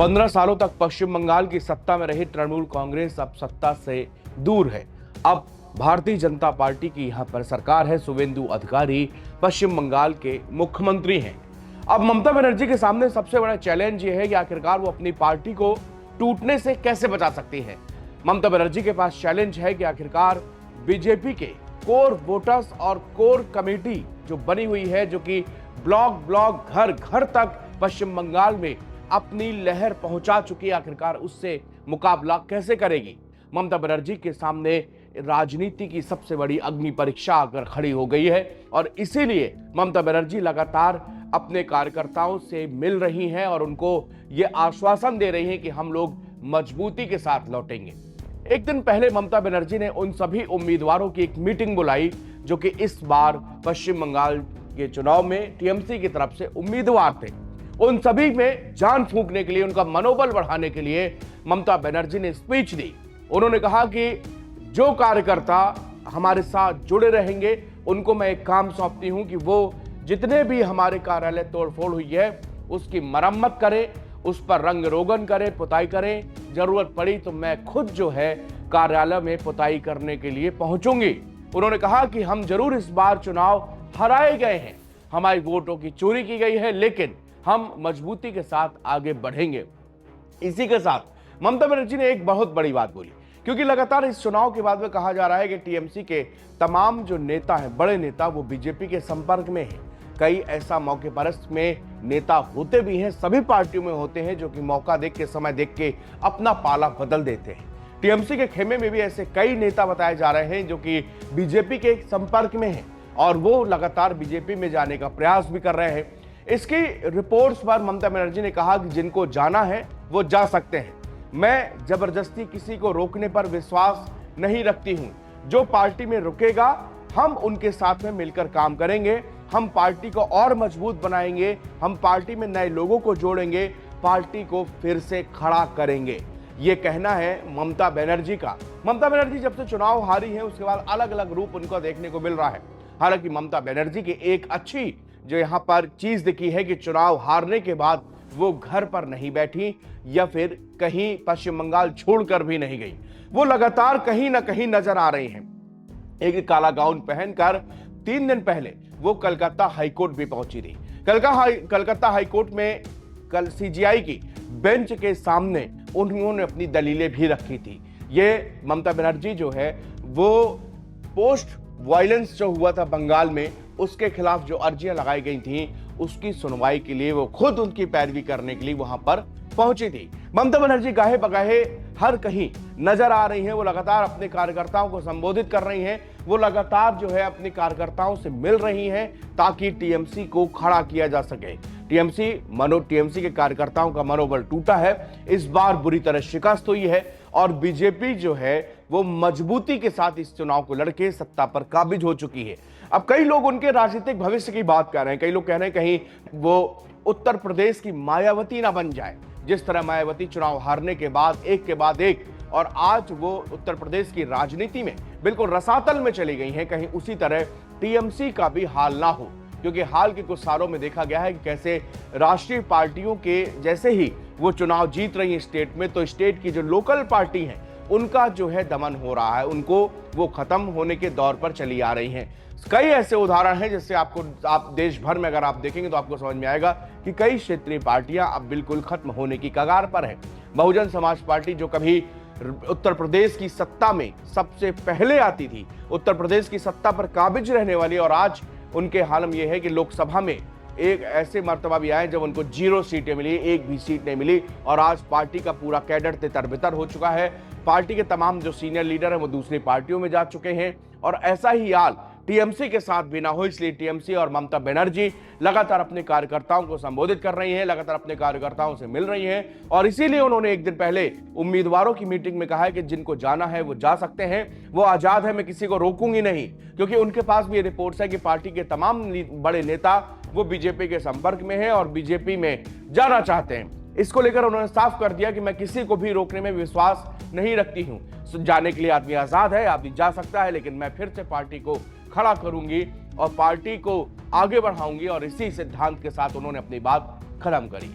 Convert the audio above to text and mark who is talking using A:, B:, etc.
A: 15 सालों तक पश्चिम बंगाल की सत्ता में रही तृणमूल कांग्रेस अब सत्ता से दूर है। अब भारतीय जनता पार्टी की यहां पर सरकार है। शुवेंदु अधिकारी पश्चिम बंगाल के मुख्यमंत्री हैं। अब ममता बनर्जी के सामने सबसे बड़ा चैलेंज ये है कि आखिरकार वो अपनी पार्टी को टूटने से कैसे बचा सकती है। ममता बनर्जी के पास चैलेंज है कि आखिरकार बीजेपी के कोर वोटर्स और कोर कमेटी जो बनी हुई है, जो कि ब्लॉक ब्लॉक घर घर तक पश्चिम बंगाल में अपनी लहर पहुंचा चुकी है, आखिरकार उससे मुकाबला कैसे करेगी। ममता बनर्जी के सामने राजनीति की सबसे बड़ी अग्नि परीक्षा आकर खड़ी हो गई है और इसीलिए ममता बनर्जी लगातार अपने कार्यकर्ताओं से मिल रही हैं और उनको ये आश्वासन दे रही हैं कि हम लोग मजबूती के साथ लौटेंगे। एक दिन पहले ममता बनर्जी ने उन सभी उम्मीदवारों की एक मीटिंग बुलाई जो कि इस बार पश्चिम बंगाल के चुनाव में टीएमसी की तरफ से उम्मीदवार थे। उन सभी में जान फूंकने के लिए, उनका मनोबल बढ़ाने के लिए ममता बनर्जी ने स्पीच दी। उन्होंने कहा कि जो कार्यकर्ता हमारे साथ जुड़े रहेंगे उनको मैं एक काम सौंपती हूं कि वो जितने भी हमारे कार्यालय तोड़फोड़ हुई है उसकी मरम्मत करें, उस पर रंग रोगन करें, पुताई करें। जरूरत पड़ी तो मैं खुद जो है कार्यालय में पुताई करने के लिए पहुंचूंगी। उन्होंने कहा कि हम जरूर इस बार चुनाव हराए गए हैं, हमारी वोटों की चोरी की गई है, लेकिन हम मजबूती के साथ आगे बढ़ेंगे। इसी के साथ ममता बनर्जी ने एक बहुत बड़ी बात बोली, क्योंकि लगातार इस चुनाव के बाद में कहा जा रहा है कि टीएमसी के तमाम जो नेता हैं, बड़े नेता, वो बीजेपी के संपर्क में हैं। कई ऐसा मौके परस्त में नेता होते भी हैं, सभी पार्टियों में होते हैं, जो कि मौका देख के, समय देख के अपना पाला बदल देते हैं। टीएमसी के खेमे में भी ऐसे कई नेता बताए जा रहे हैं जो कि बीजेपी के संपर्क में हैं और वो लगातार बीजेपी में जाने का प्रयास भी कर रहे हैं। इसकी रिपोर्ट्स पर ममता बनर्जी ने कहा कि जिनको जाना है वो जा सकते हैं। मैं जबरदस्ती किसी को रोकने पर विश्वास नहीं रखती हूं। जो पार्टी में रुकेगा हम उनके साथ में मिलकर काम करेंगे, हम पार्टी को और मजबूत बनाएंगे, हम पार्टी में नए लोगों को जोड़ेंगे, पार्टी को फिर से खड़ा करेंगे। ये कहना है ममता बनर्जी का। ममता बनर्जी जब से चुनाव हारी है उसके बाद अलग अलग रूप उनको देखने को मिल रहा है। हालांकि ममता बनर्जी की एक अच्छी जो यहां पर चीज दिखी है कि चुनाव हारने के बाद वो घर पर नहीं बैठी या फिर कहीं पश्चिम बंगाल छोड़कर भी नहीं गई। वो लगातार कहीं ना कहीं नजर आ रही हैं। एक काला गाउन पहनकर 3 दिन पहले वो कलकत्ता हाईकोर्ट भी पहुंची थी। कलकत्ता हाईकोर्ट में कल सीजीआई की बेंच के सामने उन्होंने अपनी दलीलें भी रखी थी। ये ममता बनर्जी जो है वो पोस्ट वायलेंस जो हुआ था बंगाल में, उसके खिलाफ जो अर्जियां लगाई गई थी उसकी सुनवाई के लिए वो खुद उनकी पैरवी करने के लिए वहां पर पहुंची थी। ममता बनर्जी गाहे बगाहे हर कहीं नजर आ रही हैं। वो लगातार अपने कार्यकर्ताओं को संबोधित कर रही हैं, वो लगातार जो है अपने कार्यकर्ताओं से मिल रही हैं ताकि टीएमसी को खड़ा किया जा सके। टीएमसी के कार्यकर्ताओं का मनोबल टूटा है, इस बार बुरी तरह शिकस्त हुई है और बीजेपी जो है वो मजबूती के साथ इस चुनाव को लड़के सत्ता पर काबिज हो चुकी है। अब कई लोग उनके राजनीतिक भविष्य की बात कर रहे हैं। कई लोग कह रहे हैं कहीं वो उत्तर प्रदेश की मायावती ना बन जाए। जिस तरह मायावती चुनाव हारने के बाद एक और आज वो उत्तर प्रदेश की राजनीति में बिल्कुल रसातल में चली गई हैं, कहीं उसी तरह टीएमसी का भी हाल ना हो। क्योंकि हाल के कुछ सालों में देखा गया है कि कैसे राष्ट्रीय पार्टियों के जैसे ही वो चुनाव जीत रही है स्टेट में, तो स्टेट की जो लोकल पार्टी हैं उनका जो है दमन हो रहा है, उनको वो खत्म होने के दौर पर चली आ रही हैं। कई ऐसे उदाहरण हैं जिससे आप देश भर में अगर आप देखेंगे तो आपको समझ में आएगा कि कई क्षेत्रीय पार्टियां अब बिल्कुल खत्म होने की कगार पर है। बहुजन समाज पार्टी जो कभी उत्तर प्रदेश की सत्ता में सबसे पहले आती थी, उत्तर प्रदेश की सत्ता पर काबिज रहने वाली, और आज उनके हालम यह है कि लोकसभा में एक ऐसे मर्तबा भी आए जब उनको 0 सीटें मिली, एक भी सीट नहीं मिली और आज पार्टी का पूरा कैडर तितर-बितर हो चुका है। पार्टी के तमाम जो सीनियर लीडर हैं वो दूसरी पार्टियों में जा चुके हैं और ऐसा ही हाल टीएमसी के साथ भी ना हो, इसलिए टीएमसी और ममता बनर्जी लगातार अपने कार्यकर्ताओं को संबोधित कर रही हैं, लगातार अपने कार्यकर्ताओं से मिल रही हैं और इसीलिए उन्होंने एक दिन पहले उम्मीदवारों की मीटिंग में कहा है कि जिनको जाना है वो जा सकते हैं, वो आजाद है, मैं किसी को रोकूंगी नहीं। क्योंकि उनके पास भी ये रिपोर्ट्स है कि पार्टी के तमाम बड़े नेता वो बीजेपी के संपर्क में है और बीजेपी में जाना चाहते हैं। इसको लेकर उन्होंने साफ कर दिया कि मैं किसी को भी रोकने में विश्वास नहीं रखती हूं। जाने के लिए आदमी आजाद है, आदमी जा सकता है, लेकिन मैं फिर से पार्टी को खड़ा करूंगी और पार्टी को आगे बढ़ाऊंगी और इसी सिद्धांत के साथ उन्होंने अपनी बात खत्म करी।